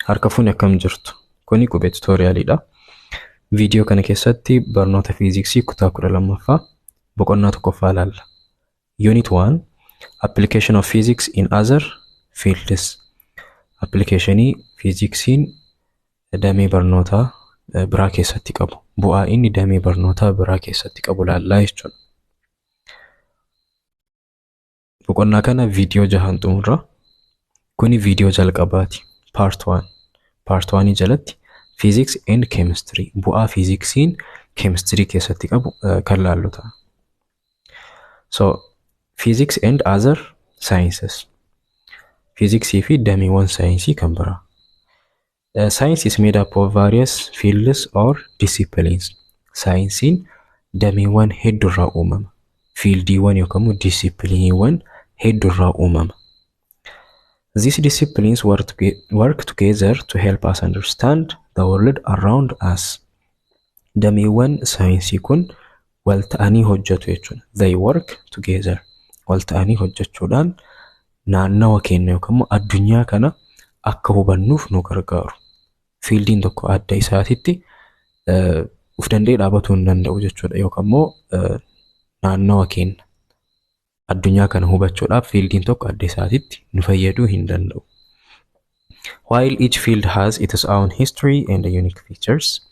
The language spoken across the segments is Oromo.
Harka fuuni akkam jirtu. Kuni qubee tuutoriyaaliidha. Viidiyoo kana keessatti barnoota fiiziksii kutaa 12ffaa boqonnaa tokkoffaa ilaalla. Unit 1 Application of Physics in Other Fields. Applicationii fiiziksiin damee barnootaa biraa keessatti qabu. Bu'aa inni damee barnootaa biraa keessatti qabu ilaallaa jechuudha. Boqonnaa kana viidiyoo 6 xumurra. Kuni viidiyoo jalqabaati. Part 1. Part 1 jalatti Physics and Chemistry. Bu'aa fiiziksiin chemistry keessatti qabu kan ilaallu ta'a. So, Physics and Other Sciences. Physicsii fi dameewwan saayinsii kan biraa. Science is made up of various fields or disciplines. Saayinsiin dameewwan hedduurraa uumama. Fiildiiwwan yookaan discipliniiwwan hedduurraa uumama. These disciplines work together to help us understand the world around us. Dameewwan saayinsii kun wal ta'anii hojjetu jechuudha. They work together. Wal ta'anii hojjechuudhaan naannawa keenya yookaan addunyaa kana akka hubannuuf nu gargaaru. Fiildiin tokko adda isaatitti uf danda'ee dhaabatuu hin danda'u jechuudha yookaan naannawa keenya addunyaa kana hubachuudhaaf fiildiin tokko adda isaatitti nu fayyaduu hin danda'u. While each field has its own history and unique features,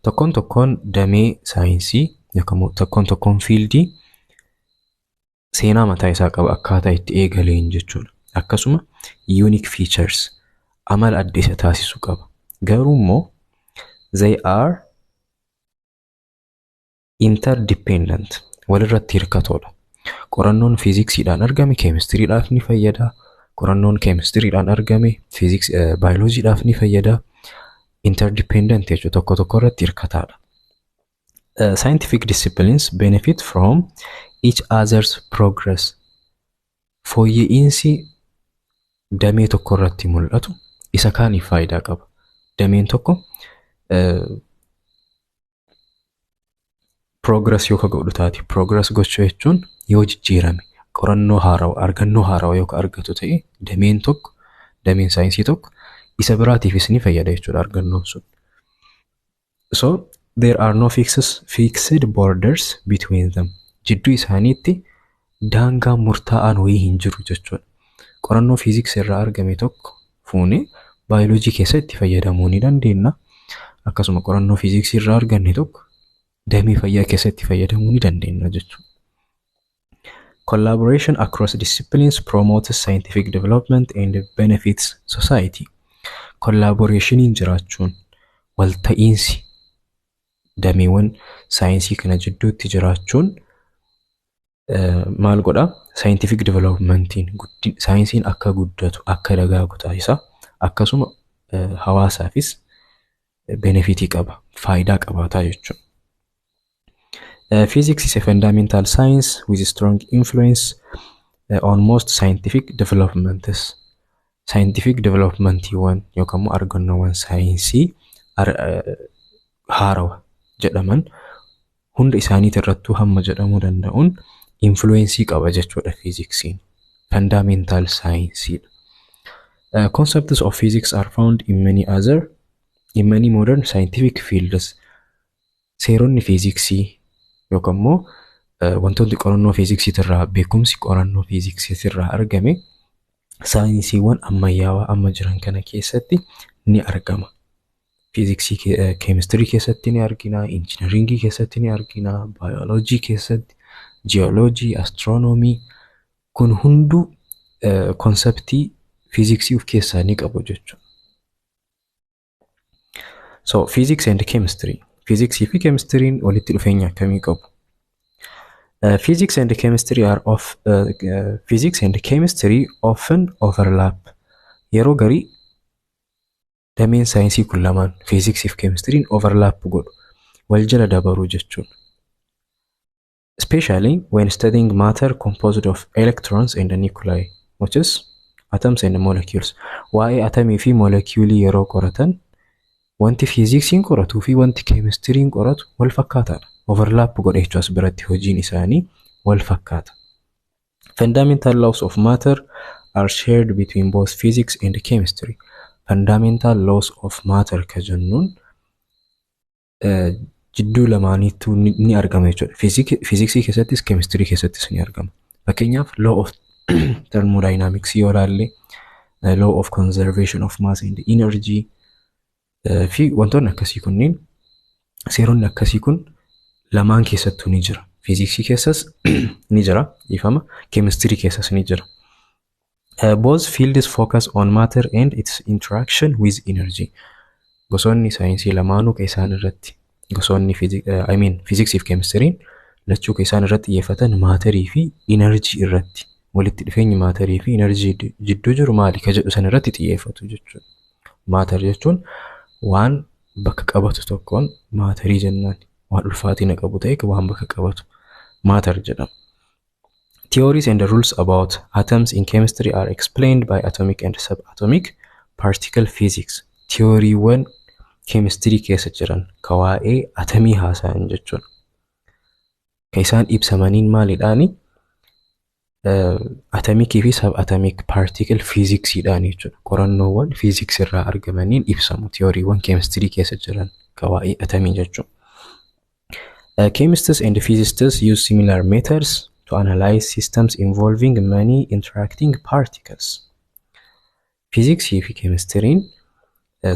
tokkoon damee saayinsii yookaan tokkoon fiildii seenaa mataa isaa qaba akkaataa itti eegaleen jechuudha. Akkasuma unique features amala adda isa taasisu qaba. Garuu immoo they are interdependent, walirratti hirkatoodha. Qorannoon fiiziksiidhaan argame keemistiriidhaaf ni fayyada. Qorannoon keemistiriidhaan argame baayoloojiidhaaf ni fayyada. Interdependent jechuudha tokko irratti hirkataadha. Scientific disciplines benefit from each other's progress. Fooyya'insi damee tokko irratti mul'atu isa kaaniif faayidaa qaba. Dameen tokko progress yoo godhu taati. Progress gochuu jechuun yoo jijjiirame qorannoo haarawaa argannoo haarawaa yoo argatu ta'e dameen saayinsii tokko isa biraatiifis ni fayyada jechuudha argannoon sun. So there are no fixed borders between them. Jidduu isaaniitti daangaa murtaa'aan wayii hin jiru jechuudha. Qorannoo fiiziksii irraa argame tokko fuunee baayoloojii keessatti fayyadamuu ni dandeenya. Akkasuma qorannoo fiiziksii irraa arganne tokko damee fayyaa keessatti fayyadamuu ni dandeenya jechuudha. Collaboration across disciplines promotes scientific development and benefits society. Collaborationiin jiraachuun walta'iinsi dameewwan saayinsii kana jidduutti jiraachuun maal godha? Scientific developmentiin saayinsiin akka guddatu akka dagaagu taasisa. Akkasuma hawaasaafis benefitii qaba, faayidaa qabaataa jechuudha. Physics is a fundamental science with a strong influence on most scientific developments. Scientific developmentiiwwan yookaan argannoowwan saayinsii haarawa jedhaman hunda isaaniitti irrattuu hamma jedhamuu danda'uun influensii qaba jechuudha fiiziksiin. Fundamental science. Concepts of physics are found in many modern scientific fields. Seeronni fiiziksii yookaan wantoonni qorannoo fiiziksii irraa beekumsi qorannoo fiiziksii irraa argame saayinsiiwwan ammayyaawaa amma jiran kana keessatti ni argama. Fiiziksii keemistirii keessatti ni argina, injiinaringii keessatti ni argina, baayoloojii keessatti, jiyooloojii, astiroonoomii kun hunduu konseptii fiiziksii of keessaa ni qabu jechuudha. So, physics and chemistry. Fiiziksii fi keemistiriin walitti dhufeenya akkamii qabu? Physics and chemistry often overlap. Yeroo garii dameen saayinsii kun lamaan fiiziksii fi keemistiriin overlap godhu. Wal jala dabaruu jechuudha. Especially when studying matter composed of electrons and nuclei, which is atoms and molecules. Waa'ee atomii fi molecuulii yeroo qoratan wanti fiiziksiin qoratuu fi wanti keemistiriin qoratu wal fakkaataadha. Overlap godhachuus biratti hojiin isaanii wal fakkaata. Fundamental laws of matter are shared between both physics and chemistry. fundamental laws of matter ka jennuun jidduu lamaaniitu ni argama jechuudha. Fiiziksii keessattis keemistirii keessattis ni argama. Fakkeenyaaf law of thermodynamics yoo ilaalle, law of conservation of mass and energy fi wantoonni akkasii kunniin seeronni akkasii kun lamaan keessattuu ni jira. Fiiziksii keessas ni jira, ifama. Keemistirii keessas ni jira. Both fields focus on matter and its interaction with energy. Gosoonni saayinsii lamaanuu ka isaan irratti, gosoonni fiiziksii fi keemistiriin lachuu ka isaan irratti xiyyeeffatan maatarii fi energy irratti. Walitti dhufeenyi maatarii fi energy jidduu jiru maali ka jedhu san irratti xiyyeeffatu jechuudha. Maatar jechuun waan bakka qabatu tokkoon maatarii jennaan. Waan ulfaatina qabu ta'e waan bakka qabatu maatar jedhama. Theories and the rules about atoms in chemistry are explained by atomic and subatomic particle physics. Theoryuwwan chemistry keessa jiran ka waa'ee atomii haasa'an jechuudha. Ka isaan ibsamaniin maalidhaani? Atomikii fi subatomic particle physicsdhaan jechuudha. Qorannoowwan physics irraa argamaniin ibsamu theoryuwwan chemistry keessa jiran ka waa'ee atomii jechuudha. Chemists and physicists use similar methods to analyze systems involving many interacting particles. Physicsii fi keemistiriin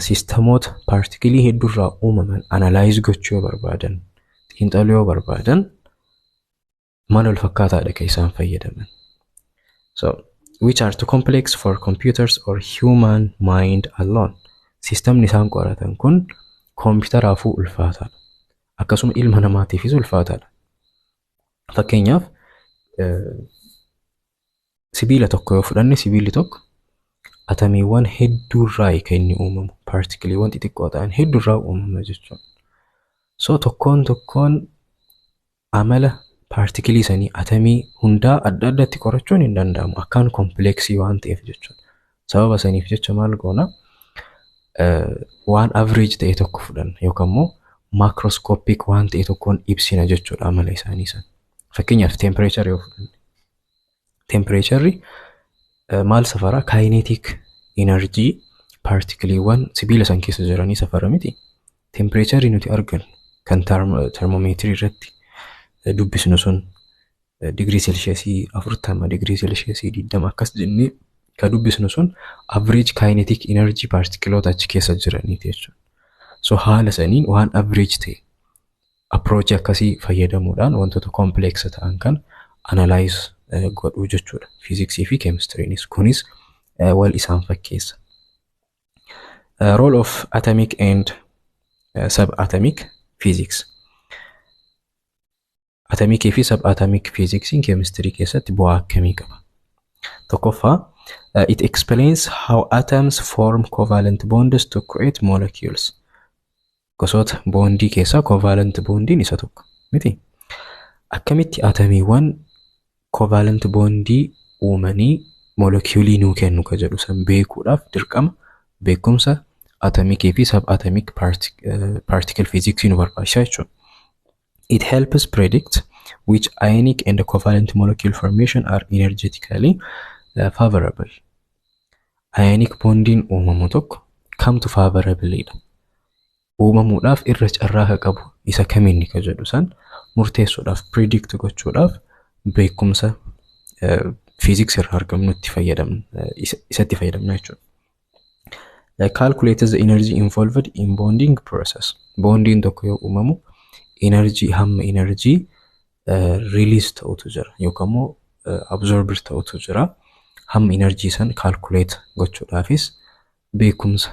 sistemoota paartikilii hedduurraa uumaman analyze gochuu barbaadan, xiinxaluu barbaadan mala wal fakkaataadha kan isaan fayyadaman. So, which are too complex for computers or human mind alone. Sistemni isaan qoratan kun koompitaraafuu ulfaataadha. Akkasuma ilma namaatiifis ulfaataadha. Fakkeenyaaf sibiila tokko yoo fudhanne, sibiilli tokko atomiiwwan hedduurraa kan inni uumamu, paartikiliiwwan xixiqqoo ta'an hedduurraa uumama jechuudha. So tokkoon amala paartikilii sanii atomii hundaa adda addatti qorachuun hin danda'amu, akkaan kompleksii waan ta'eef jechuudha. Sababa saniif jecha maal goona? Waan average ta'e tokko fudhanna yookaan immoo macroscopic waan ta'e tokkoon ibsina jechuudha amala isaanii san. Fakkeenyaaf temperature yoo fudhanne, temperature maal safara? Kinetic energy paartikiliiwwan sibiila san keessa jiranii safara miti. Temperature nuti arginu kan thermometer irratti dubbisnu sun degree Celsius 40, degree Celsius 20 akkas jennee ka dubbisnu sun average kinetic energy paartikiloota achi keessa jiranii jechuudha. So haala saniin waan average ta'e approach akkasii fayyadamuudhaan wantoota complex ta'an kan analyze godhuu jechuudha. Fiiziksii fi keemistiriinis kunis wal isaan fakkeessa. Role of atomic and subatomic physics. Atomikii fi subatomic physics in chemistry keessatti bu'aa akkamii qaba? Tokkoffaa, it explains how atoms form covalent bonds to create molecules. Gosoota bondii keessaa covalent bondiin isa tokko miti. Akkamitti atomiiwwan covalent bondii uumanii molecuulii nuu kennu ka jedhu san beekuudhaaf dirqama beekumsa atomikii fi subatomic particle physics nu barbaachisa jechuudha. It helps predict which ionic and covalent molecule formation are energetically favorable. Ionic bondiin uumamu tokko kamtu favorableedha? Uumamuudhaaf irra carraa qabu isa kamiini ka jedhu san murteessuudhaaf, predict gochuudhaaf beekumsa physics irraa argamnu itti fayyadamna, isatti fayyadamna jechuudha. Calculates the energy involved in bonding process. Bondiin tokko yoo uumamu energy hamma energy release ta'utu jira yookaan immoo absorber ta'utu jira. Hamma energy san calculate gochuudhaafis beekumsa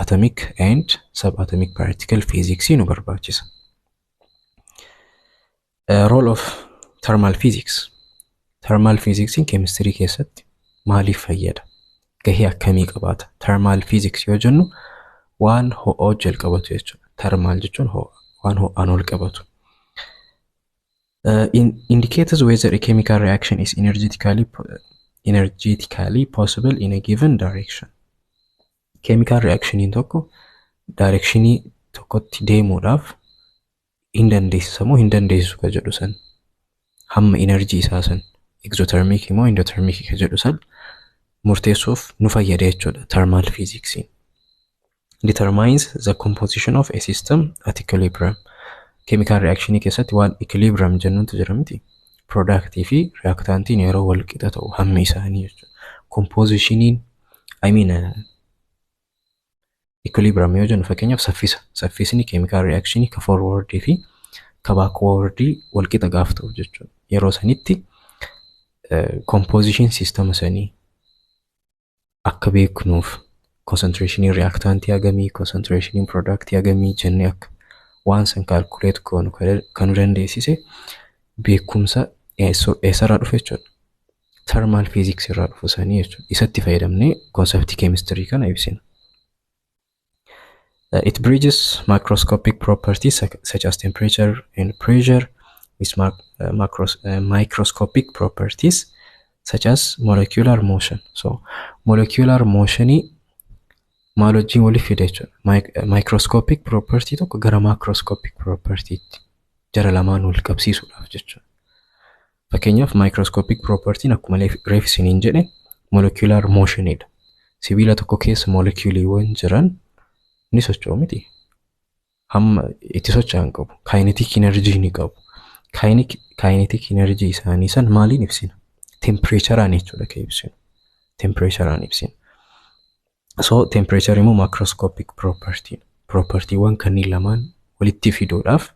atomic and subatomic particle physics nu barbaachisa. Role of thermal physics. Thermal physics in chemistry keessatti maaliif fayyada? Gahee akkamii qabaata? Thermal physics yoo jennu waan ho'oo jalqabatu jechuudha. Thermal jechuun waan ho'aan ol qabatu. Indicates whether a chemical reaction is energetically possible in a given direction. Chemical reaction in tokko directionii tokkotti deemuudhaaf hin dandeessisamoo hin dandeessisu ka jedhu san hamma energy isaa san exothermic immoo endothermic ka jedhu san murteessuuf nu fayyada jechuudha thermal physics. Determines the composition of a system at equilibrium. Chemical reaction keessatti waan equilibrium jennutu jira miti. Productii fi reactantiin yeroo wal qixa ta'u hammi isaanii jechuudha. Compositioniin equilibrium yoo jennu fakkeenyaaf saffisni chemical reaction ka forward fi ka backward wal qixa gaaf ta'u jechuudha. Yeroo sanitti composition system sanii akka beeknuuf concentration reactantii hagamii, concentration product hagamii jennee akka waan san calculate goonu kan nu dandeessise beekumsa eessarraa dhufe jechuudha. Thermal physics irraa dhufu sanii jechuudha. Isatti fayyadamnee concept chemistry kana ibsina. It bridges microscopic properties such as temperature and pressure with microscopic properties such as molecular motion. So molecular motion maal wajjin waliif fida jechuudha. Microscopic property tokko gara macroscopic property jara lamaan wal qabsiisuudhaaf jechuudha. Fakkeenyaaf microscopic property akkuma reef isiniin jedhe molecular motionidha. Sibiila tokko keessa moleculeewwan jiran ni socho'u miti. Hamma itti socho'an qabu. Kinetic energy ni qabu. Kinetic energy isaanii san maaliin ibsina? Temperature'aan jechuudha kan ibsinu. Temperature'aan ibsina. So temperature immoo macroscopic property. Propertyewwan kanneen lamaan walitti fiduudhaaf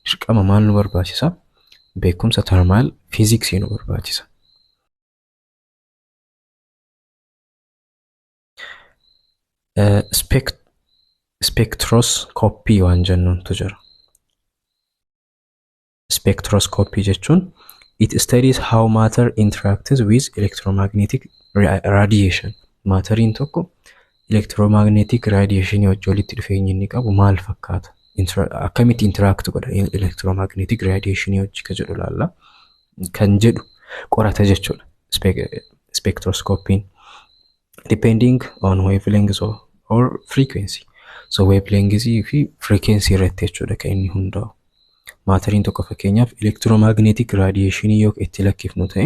dirqama maal nu barbaachisa? Beekumsa thermal physics nu barbaachisa. Spectroscopy waan jennuuntu jira. Spectroscopy jechuun it studies how matter interacts with electromagnetic radiation. Matteriin tokko electromagnetic radiation wajjin walitti dhufeenya inni qabu maal fakkaata? Akkamitti interact godha electromagnetic radiation wajjin ka jedhu laalla. Kan jedhu qorata jechuudha. Spectroscopy depending on wavelengths or frequency. So wavelengths fi frequency irratti jechuudha kan inni hundaa'u. Matteriin tokko fakkeenyaaf electromagnetic radiation yoo itti lakkifnu ta'e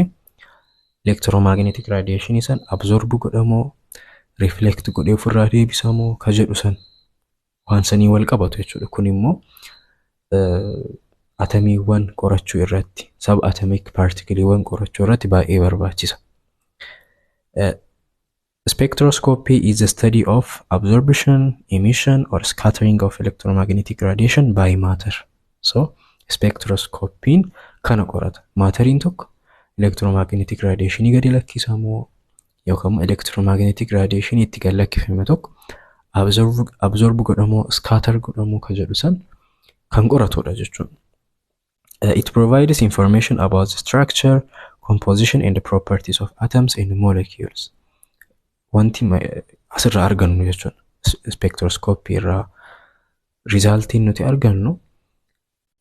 electromagnetic radiation san absorb godhamoo reflect godhee ofirraa deebisamoo ka jedhu san waan sanii wal qabatu jechuudha. Kun immoo atomiiwwan qorachuu irratti subatomic particleewwan qorachuu irratti baay'ee barbaachisa. Spectroscopy is the study of absorption, emission or scattering of electromagnetic radiation by matter. So spectroscopy kana qorata. Matteriin tokko electromagnetic radiation gadi lakkisamoo yookaan electromagnetic radiation itti gad lakkifame tokko absorb godhamoo scatter godhamoo ka jedhu san kan qoratudha jechuudha. It provides information about the structure, composition and the properties of atoms and molecules. Wanti asirraa argannu jechuudha. Spectroscopy irraa resultiin nuti argannu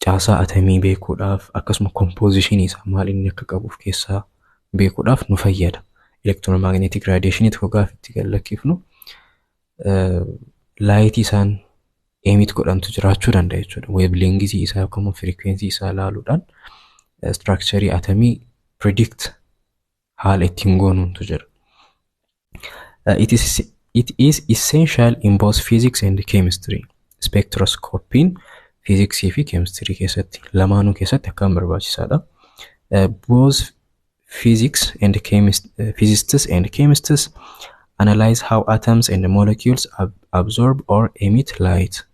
caasaa atomii beekuudhaaf akkasuma composition isaa maal inni akka qabuuf keessaa beekuudhaaf nu fayyada. Electromagnetic radiation tokko gaafa itti gad lakkifnu light isaan emit godhantu jiraachuu danda'a jechuudha. Wavelength isaa yookaan frequency isaa ilaaluudhaan structure atomii predict haala ittiin goonutu jira. It is essential in both physics and chemistry. Spectroscopy physics fi chemistry keessatti lamaanuu keessatti akkam barbaachisaadha. Both physicists and chemists analyze how atoms and molecules absorb or emit light.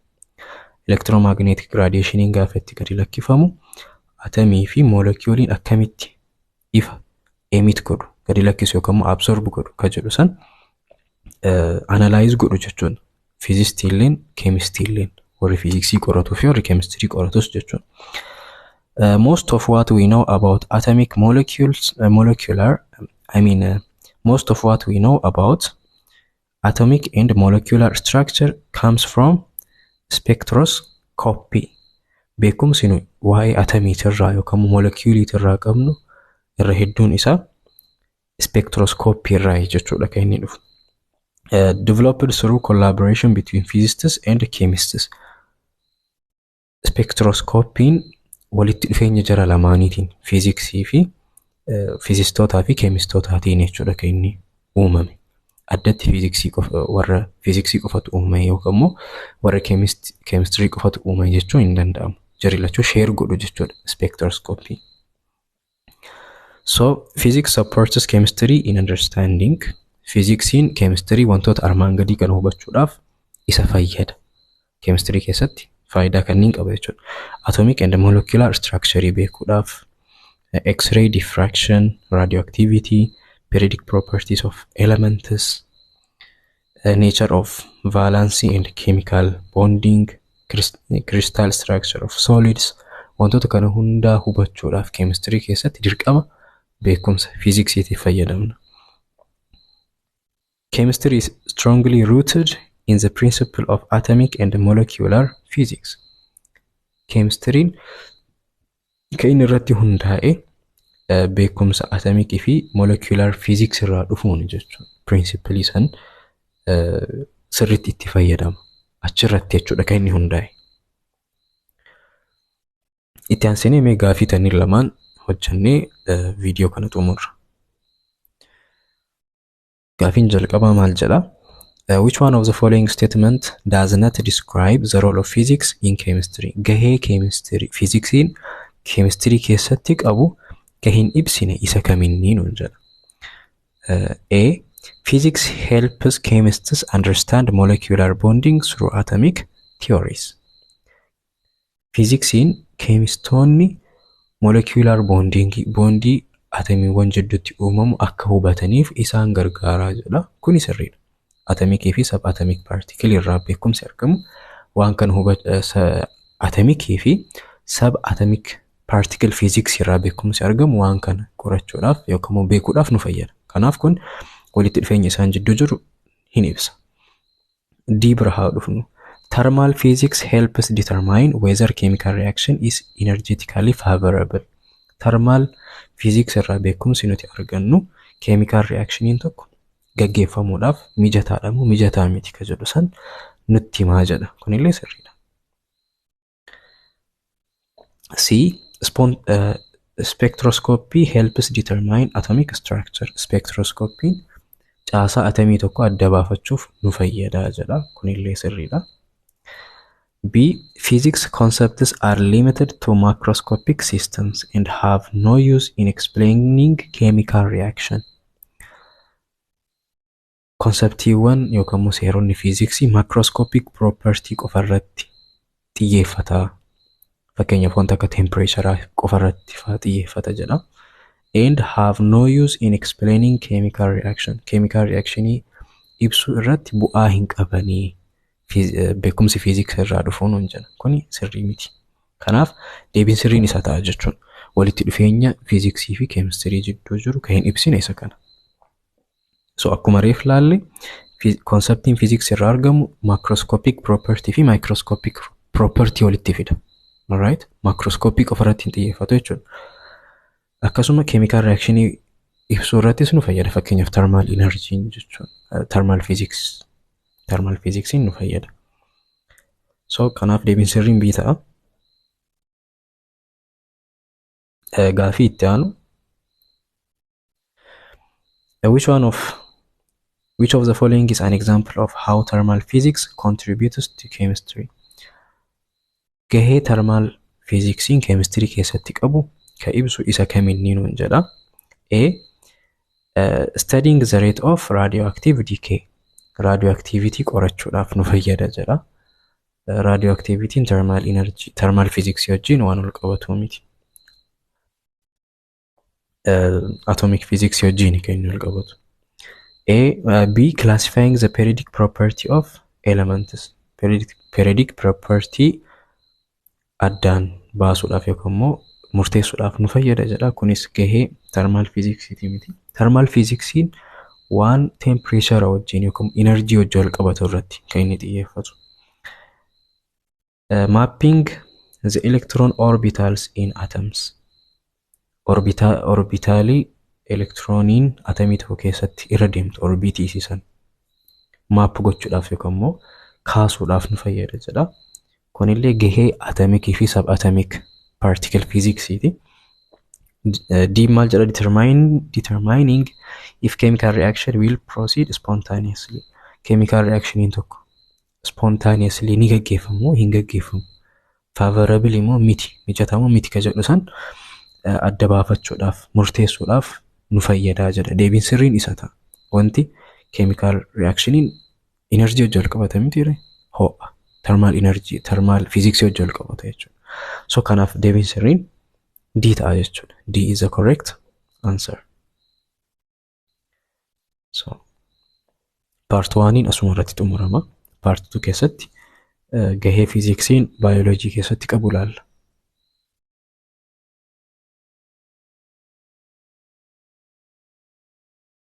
Electromagnetic radiation gaafa itti gadi lakkifamu atomii fi moleculein akkamitti ifa emit godhu gadi lakkisu yookaan absorb godhu ka jedhu san analyze godhu jechuudha. Physicstiilleen chemistryilleen warri physicsii qoratu fi warri chemistry qoratus jechuudha. Most of what we know about atomic molecules, most of what we know about atomic and molecular structure comes from spectroscopy. Beekumsi nu waa'ee atomiitirraa yookaan moleculiitirraa qabnu irra hedduun isaa spectroscopy irraa jechuudha kan inni dhufu. Developed through collaboration between physicists and chemists. Spectroscopy walitti dhufeenya jara lamaaniitiin fiiziksii fi fiizistootaa fi keemistootatiin jechuudha kan inni uumame. Addatti fiiziksii qofa warra fiiziksii qofatu uumame yookaan immoo warra keemistirii qofatu uumame jechuun hin danda'amu. Jarri lachuu sheer godhu jechuudha spectroscopy. So physics supports chemistry in understanding. Fiiziksiin keemistirii wantoota armaan gadii kana hubachuudhaaf isa fayyada. Keemistirii keessatti faayidaa kanneen qaba jechuudha. Atomic and molecular structure beekuudhaaf, X-ray diffraction, radioactivity, periodic properties of elements, nature of valency and chemical bonding, crystal structure of solids, wantoota kana hundaa hubachuudhaaf keemistirii keessatti dirqama beekumsa fiiziksiitiif fayyadamna. Chemistry is strongly rooted in the principle of atomic and molecular physics. Keemistiriin kan inni irratti hundaa'e beekumsa atomikii fi molecular physics irraa dhufuun jechuudha. Principle san sirriitti itti fayyadama. Achirratti jechuudha kan inni hundaa'e. Itti aansinee mee gaafii tanii lamaan hojjannee viidiyoo kana xumurra. Gaafiin jalqabaa maal jedha? Which one of the following statement does not describe the role of physics in chemistry? Gahee chemistry fiiziksiin keemistirii keessatti qabu gahin ibsine isa kaminnii nuun jedha. A. Physics helps chemists understand molecular bonding through atomic theories. Fiiziksiin keemistoonni molecular bondii atomiiwwan jidduutti uumamu akka hubataniif isaan gargaaraa jedha. Kuni sirriidha. Atomikii fi sab-atomic particle irraa beekumsi argamu waan kan atomikii fi sab-atomic particle physics irraa beekumsi argamu waan kana qorachuudhaaf yookaan beekuudhaaf nu fayyada. Kanaaf kun walitti dhufeenya isaan jidduu jiru hin ibsa. D bira haa dhufnu. Thermal physics helps determine whether chemical reaction is energetically favorable. Thermal physics irraa beekumsi nuti argannu chemical reactioniin tokko gaggeeffamuudhaaf mijataadha moo mijataa miti ka jedhu san nutti himaa jedha. Kunillee sirriidha. C. Spectroscopy helps determine atomic structure. Spectroscopy caasaa atomii tokko adda baafachuuf nu fayyada jedha. Kunillee sirriidha. B. Physics concepts are limited to macroscopic systems and have no use in explaining chemical reaction. Konseptiiwwan yookaan seeronni fiiziksii macroscopic property qofarratti xiyyeeffata. Fakkeenyaaf wanta akka temperature qofarratti xiyyeeffata jedha. And have no use in explaining chemical reaction. Chemical reactionii ibsuu irratti bu'aa hin qabanii. Beekumsi fiiziksii irraa dhufuun hin jedha. Kuni sirrii miti. Kanaaf deebiin sirriin isa ta'a jechuudha. Walitti dhufeenya fiiziksii fi keemistirii jidduu jiru kan hin ibsine isa kana. So akkuma reef laalle konseptiin fiiziksii irraa argamu macroscopic property fi microscopic property walitti fida. Alright? Macroscopic qofarratti hin xiyyeeffatu jechuudha. Akkasuma chemical reactionii ibsuu irrattis nu fayyada. Fakkeenyaaf thermal energy jechuudha. Thermal physics nu fayyada. So kanaaf deebiin sirriin bii ta'a. Gaafii itti aanu. Which of the following is an example of how thermal physics contributes to chemistry? Gahee thermal physiksiin chemistry keessatti qabu ka ibsu isa kaminnii nuun jedha. A. Studying the rate of radioactive decay. Radioactivity qorachuudhaaf nu fayyada jedha. Radioactivity thermal physics wajjin waan wal qabatu miti. Atomic physics wajjin kan inni wal qabatu. B. Classifying the periodic property of elements. Periodic property addaan baasuudhaaf yookaan immoo murteessuudhaaf nu fayyada jedha. Kunis gahee thermal physicsiti miti. Thermal physiksiin waan temperature wajjin yookaan energy wajjin wal qabatu irratti kan inni xiyyeeffatu. Mapping the electron orbitals in atoms. Orbitaalii elektirooniin atomii tokko keessatti irra deemtu orbiitii isiisan maap gochuudhaaf yookaan immoo kaasuudhaaf nu fayyada jedha. Kunillee gahee atomikii fi sab-atomic particle physicsiti. D maal jedha determining if chemical reaction will proceed spontaneously. Chemical reactioniin tokko spontaneously ni gaggeeffamu hin gaggeeffamu. Favorable immoo miti mijatamoo miti ka jedhu san adda baafachuudhaaf murteessuudhaaf nu fayyadaa jedha. Deebiin sirriin isa ta'a. Wanti chemical reactioniin energy wajjin wal qabata miti ho'a. Thermal energy, thermal physics wajjin wal qabata jechuudha. So kanaaf deebiin sirriin D ta'a jechuudha. D is the correct answer. So part 1 asuma irratti xumurama. Part 2 keessatti gahee fiiziksiin baayoloojii keessatti qabu ilaalla.